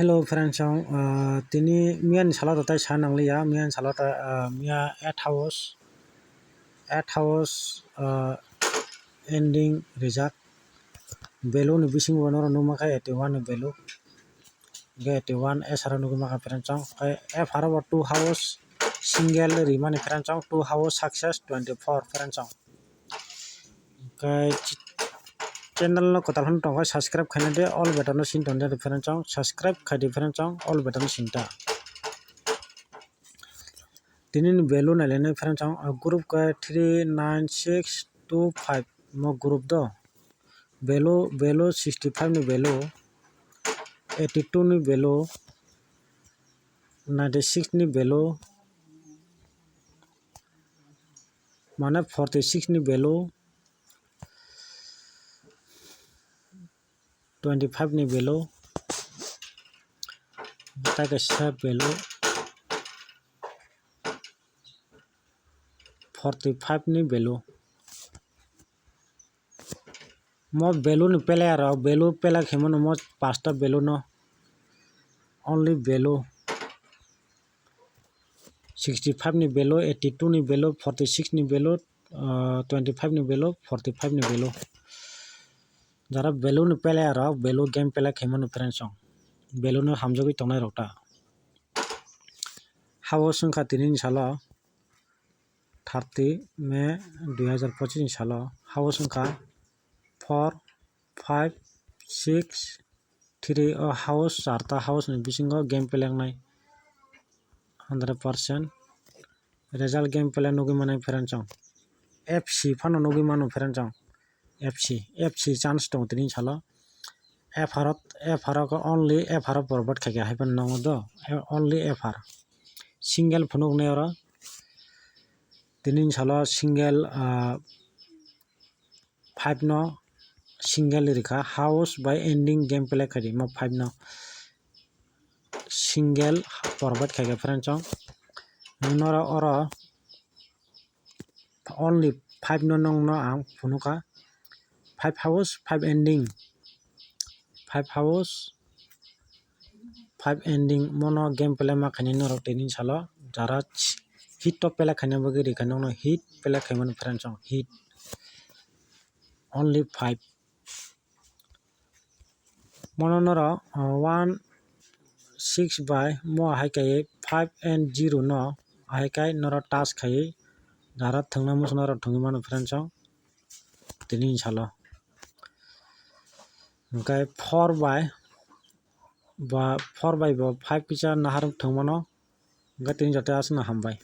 Hello friends, tini mian salat tai san anglia mian salat mia 8 hours ending result value ni bising wanoro numa kai 81 value ge 81 esara nuguma ka friends kai f harabo 2 hours single rimani friends 2 hours success 24 friends kai channel no kotal han tong subscribe khaina de all button no sin tonde friends subscribe khai de friends all button sinta tinin value na lene friends group ka 39625 mo group do value 65 ni value 82 ni value 96 ni value माने 46 ni value 25 ni value ताके सब value 45 ni value mo value ni pele aro value pela khemon mo pasta value no only value 65 ni value 82 ni value 46 ni value 25 ni value 45 ni value jara value ni pele aro value game pela khemon friends value no hamjogi tongnai rokta hawo sungkha tinin salo 30 May 2025 ni salo hawo sungkha 4 5 6 3 house charta house ni bisingo game pelangnai 100% result game pelan nugi manai friends FC phano nugi manu friends FC chance tong tinin salo FR ko only FR forward khake haipan nongo do only FR single phunuk ne ora tinin salo single 5 no single rikha house by ending game play khadi mo 5 no single forward khake friends nora ora only 5 no nong no ang phunuka 5 hours 5 ending 5 hours 5 ending mono game play ma khani no rok tinin salo jara hit to pela khani bagi rikha no hit pela khaimon friends hit only 5 mono nora 1 6 by mo hai kai 5 and 0 no hai kai nora task khai jara thangna musna ro thungi mano friends tinin salo kai 4 by 5 pisa naharum thangmano gatin jate asna hambai।